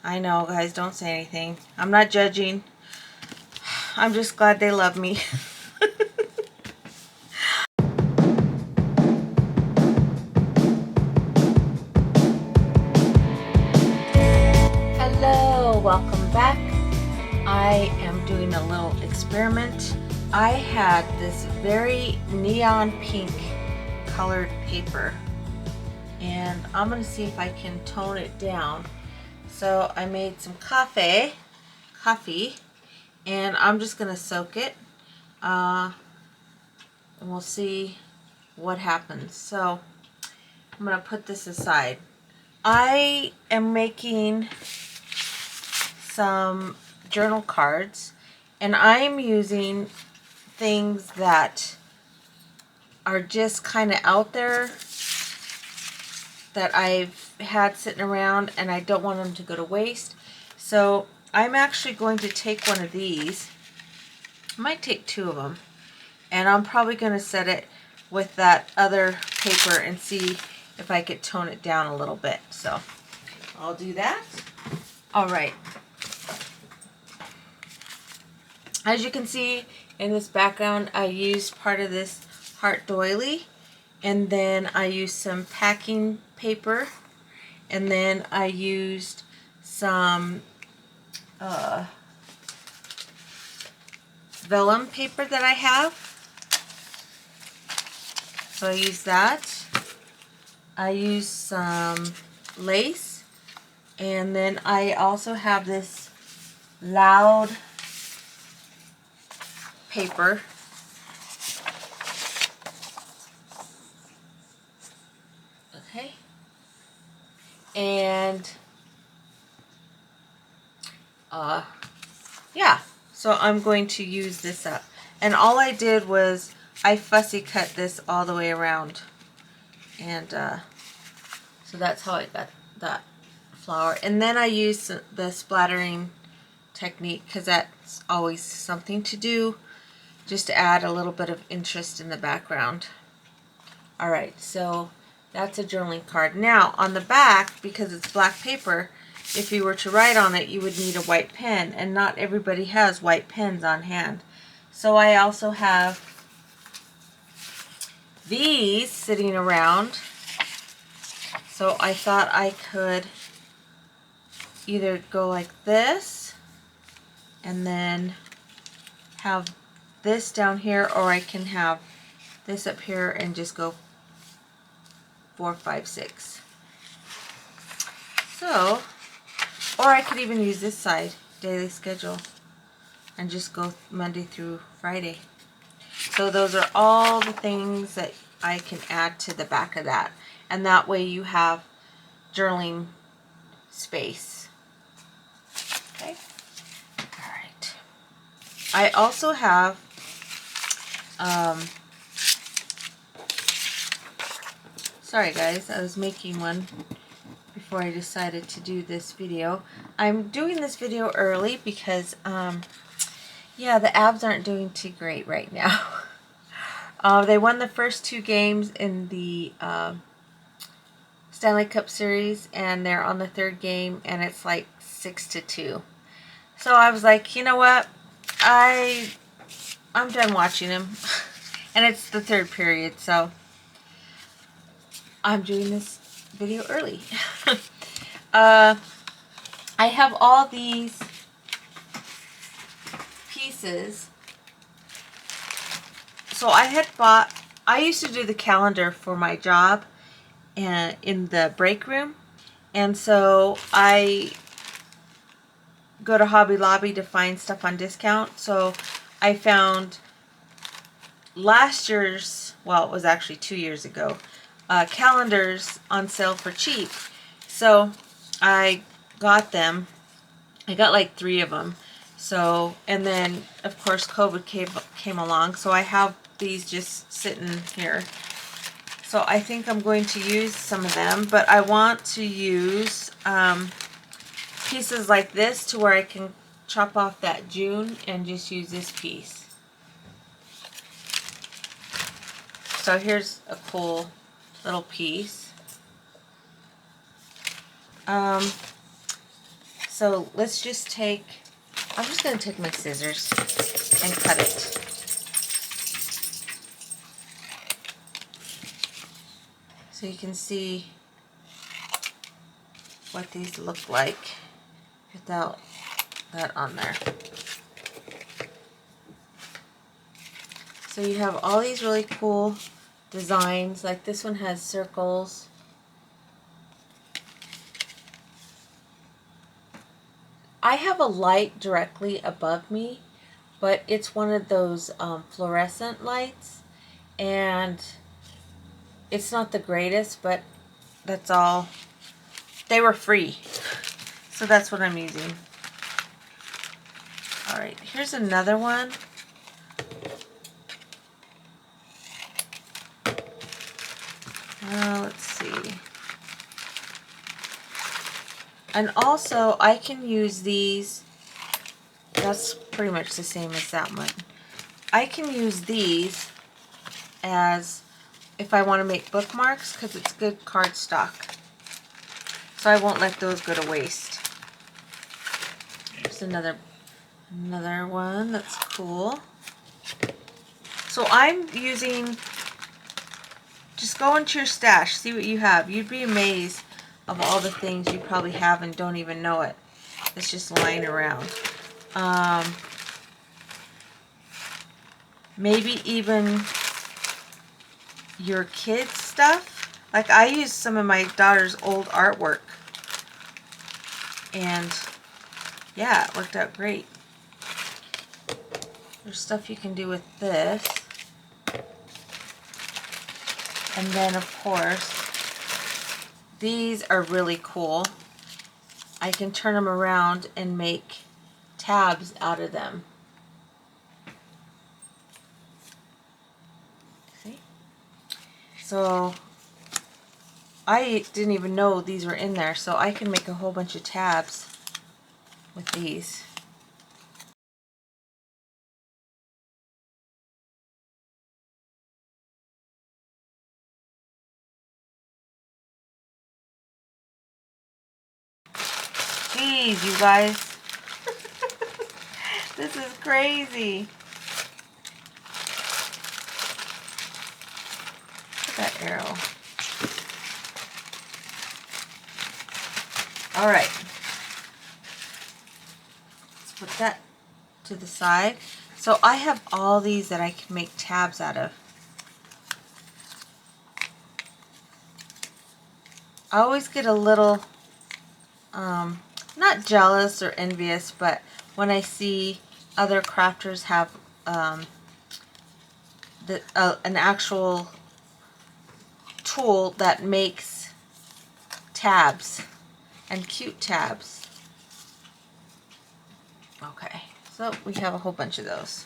I know, guys, don't say anything. I'm not judging. I'm just glad they love me. Hello, welcome back. I am doing a little experiment. I had this very neon pink colored paper, and I'm going to see if I can tone it down. So I made some coffee, and I'm just going to soak it, and we'll see what happens. So I'm going to put this aside. I am making some journal cards, and I'm using things that are just kind of out there that I've had sitting around, and I don't want them to go to waste. So I'm actually going to take one of these. I might take two of them, and I'm probably going to set it with that other paper and see if I could tone it down a little bit. So I'll do that. All right. As you can see in this background, I used part of this heart doily, and then I used some packing paper, and then I used some vellum paper that I have. So I used that. I used some lace, and then I also have this loud paper. Okay. And yeah, so I'm going to use this up. And all I did was I fussy cut this all the way around. And so that's how I got that flower. And then I used the splattering technique, because that's always something to do, just to add a little bit of interest in the background. Alright, so that's a journaling card. Now, on the back, because it's black paper, if you were to write on it, you would need a white pen, and not everybody has white pens on hand. So I also have these sitting around. So I thought I could either go like this, and then have this down here, or I can have this up here and just go 4, 5, 6. So, or I could even use this side, daily schedule, and just go Monday through Friday. So those are all the things that I can add to the back of that. And that way you have journaling space. Okay. All right. I also have sorry guys, I was making one before I decided to do this video. I'm doing this video early because yeah, the abs aren't doing too great right now. They won the first 2 games in the Stanley Cup Series, and they're on the 3rd game, and it's like 6-2. So I was like, you know what? I'm done watching them. And it's the 3rd period, so I'm doing this video early. I have all these pieces. So I used to do the calendar for my job and in the break room, and so I go to Hobby Lobby to find stuff on discount. So I found last year's, well, it was actually 2 years ago, calendars on sale for cheap. So I got them. I got like 3 of them. So, and then of course COVID came along, so I have these just sitting here. So I think I'm going to use some of them, but I want to use pieces like this to where I can chop off that June and just use this piece. So here's a cool little piece. So let's just take, I'm just going to take my scissors and cut it. So you can see what these look like without that on there. So you have all these really cool designs, like this one has circles. I have a light directly above me, but it's one of those fluorescent lights, and it's not the greatest, but that's all. They were free, so that's what I'm using. Alright, here's another one. Let's see. And also, I can use these. That's pretty much the same as that one. I can use these as if I want to make bookmarks, because it's good cardstock. So I won't let those go to waste. Here's another one that's cool. So I'm using, just go into your stash, see what you have. You'd be amazed of all the things you probably have and don't even know it. It's just lying around. Maybe even your kids' stuff. Like I used some of my daughter's old artwork, and yeah, it worked out great. There's stuff you can do with this. And then of course, these are really cool. I can turn them around and make tabs out of them. See? So I didn't even know these were in there, so I can make a whole bunch of tabs with these. Jeez, you guys. This is crazy. Look at that arrow. Alright. Let's put that to the side. So I have all these that I can make tabs out of. I always get a little, not jealous or envious, but when I see other crafters have an actual tool that makes tabs and cute tabs. Okay, so we have a whole bunch of those.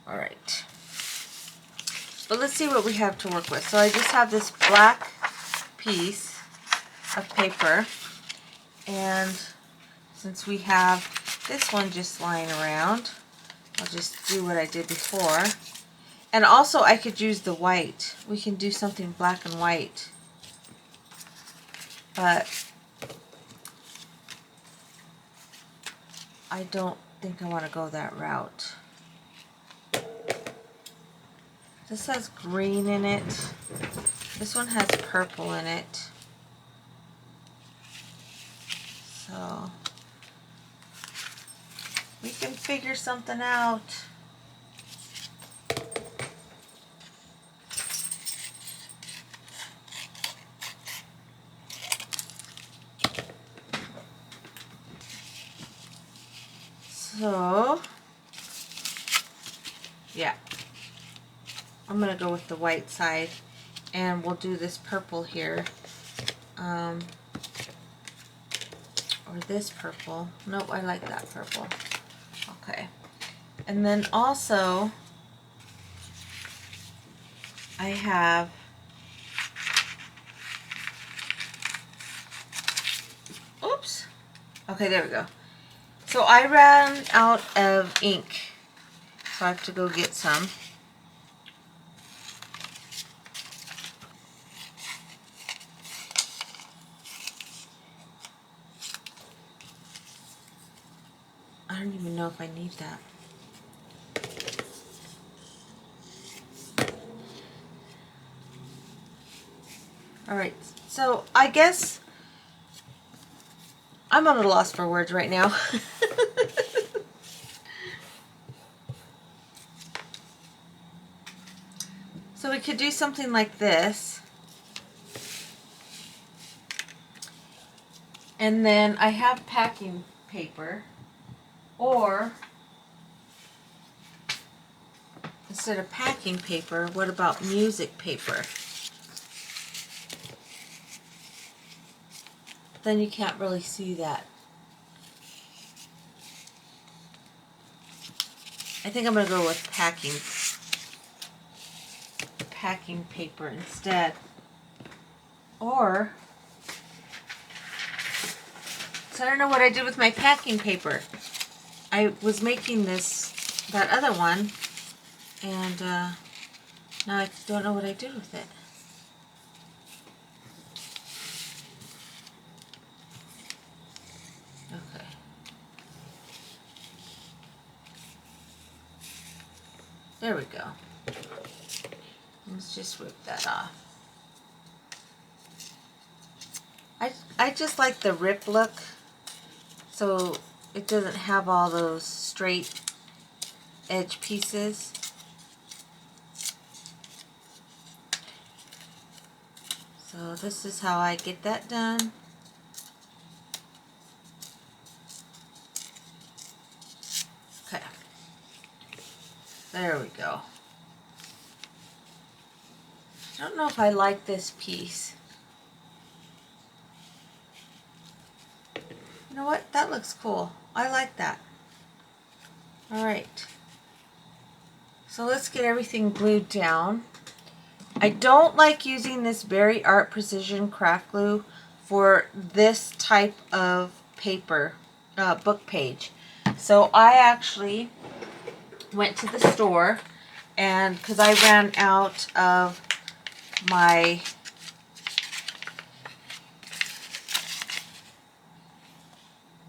Alright, but let's see what we have to work with. So I just have this black piece of paper, and since we have this one just lying around, I'll just do what I did before. And also I could use the white. We can do something black and white. But I don't think I want to go that route. This has green in it. This one has purple in it. So we can figure something out. So, yeah, I'm going to go with the white side, and we'll do this purple here, or this purple. Nope, I like that purple. Okay, and then also, I have oops, okay, there we go. So I ran out of ink, so I have to go get some. I don't even know if I need that. Alright, so I guess I'm at a loss for words right now. So we could do something like this. And then I have packing paper, or instead of packing paper, what about music paper? Then you can't really see that. I think I'm going to go with packing paper instead. Or, so I don't know what I did with my packing paper. I was making that other one, and now I don't know what I did with it. Okay. There we go. Let's just rip that off. I just like the rip look, so it doesn't have all those straight edge pieces. So this is how I get that done. Okay. There we go. I don't know if I like this piece. You know what? That looks cool. I like that. Alright. So let's get everything glued down. I don't like using this Very Art Precision craft glue for this type of paper, book page. So I actually went to the store, and because I ran out of my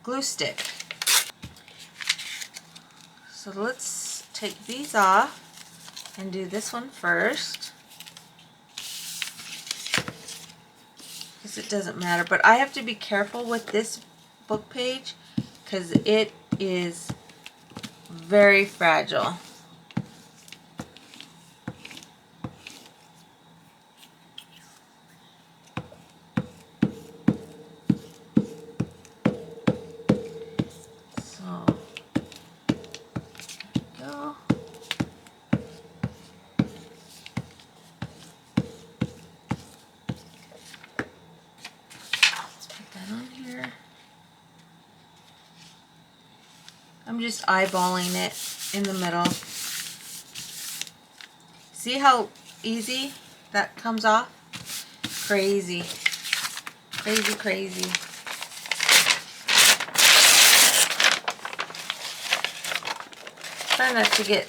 glue stick. So let's take these off and do this one first, because it doesn't matter, but I have to be careful with this book page because it is very fragile. So there we go. Let's put that on here. I'm just eyeballing it in the middle. See how easy that comes off? Crazy. Crazy, crazy. Try not to get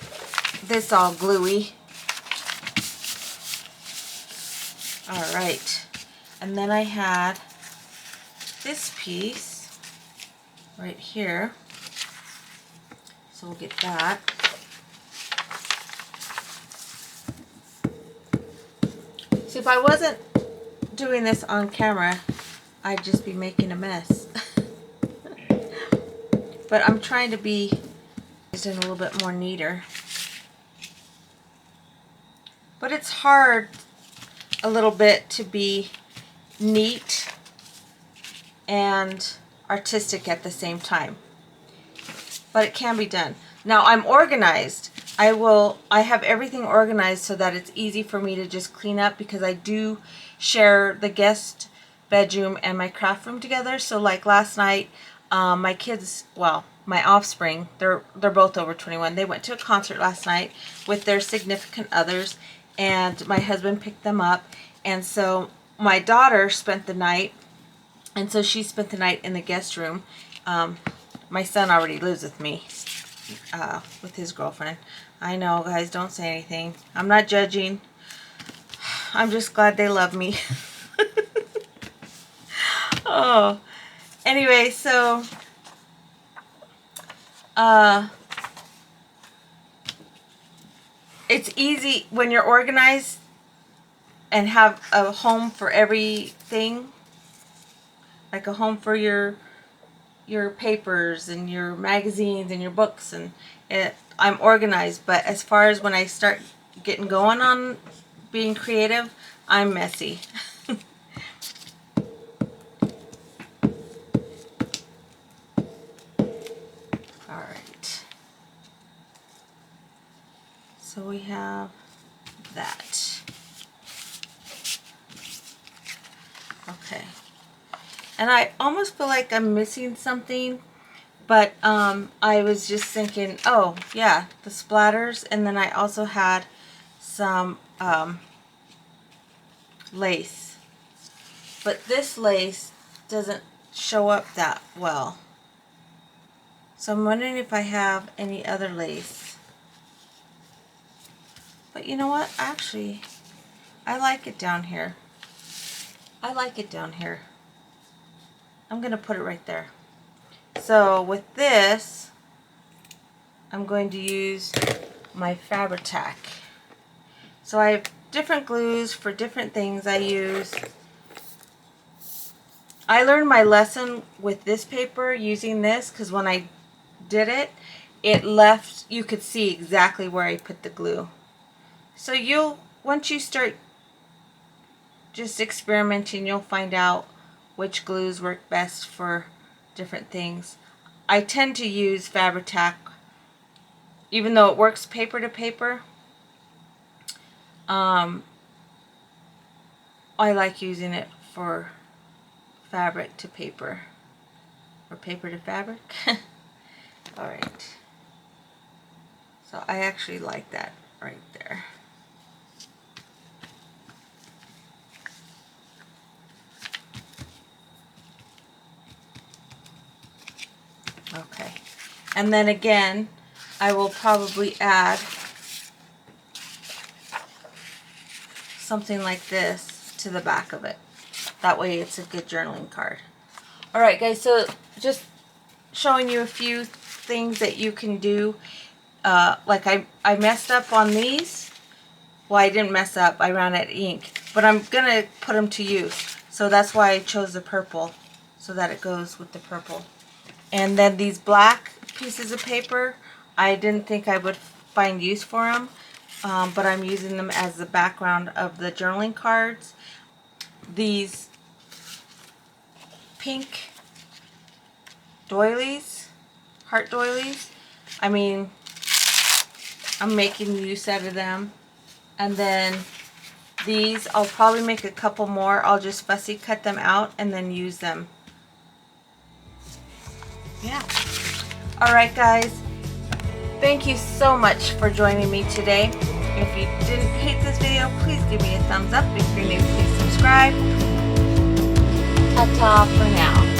this all gluey. Alright. And then I had this piece right here. So we'll get that. So if I wasn't doing this on camera, I'd just be making a mess. But I'm trying to be a little bit more neater. But it's hard a little bit to be neat and artistic at the same time. But it can be done. Now I'm organized. I have everything organized so that it's easy for me to just clean up, because I do share the guest bedroom and my craft room together. So like last night, my kids, well, my offspring, they're both over 21. They went to a concert last night with their significant others, and my husband picked them up. And so my daughter spent the night, and so she spent the night in the guest room. My son already lives with me, with his girlfriend. I know, guys, don't say anything. I'm not judging. I'm just glad they love me. Oh, anyway, so it's easy when you're organized and have a home for everything, like a home for your papers and your magazines and your books, and I'm organized. But as far as when I start getting going on being creative, I'm messy. Alright, so we have that. Okay, and I almost feel like I'm missing something, but I was just thinking, oh yeah, the splatters, and then I also had some lace, but this lace doesn't show up that well, so I'm wondering if I have any other lace. But you know what, actually I like it down here. I like it down here. I'm gonna put it right there. So with this, I'm going to use my Fabri-Tac. So I have different glues for different things I use. I learned my lesson with this paper using this, because when I did it, it left, you could see exactly where I put the glue. So once you start just experimenting, you'll find out which glues work best for different things. I tend to use Fabri-Tac, even though it works paper to paper. I like using it for fabric to paper, or paper to fabric. Alright, so I actually like that right there. Okay, and then again, I will probably add something like this to the back of it. That way it's a good journaling card. Alright guys, so just showing you a few things that you can do. Like I messed up on these. Well, I didn't mess up, I ran out of ink. But I'm going to put them to use. So that's why I chose the purple, so that it goes with the purple. And then these black pieces of paper, I didn't think I would find use for them. But I'm using them as the background of the journaling cards. These pink doilies, heart doilies, I mean, I'm making use out of them. And then these, I'll probably make a couple more. I'll just fussy cut them out and then use them. Yeah. Alright guys, thank you so much for joining me today. If you didn't hate this video, please give me a thumbs up. If you're new, please subscribe. Ta-ta for now.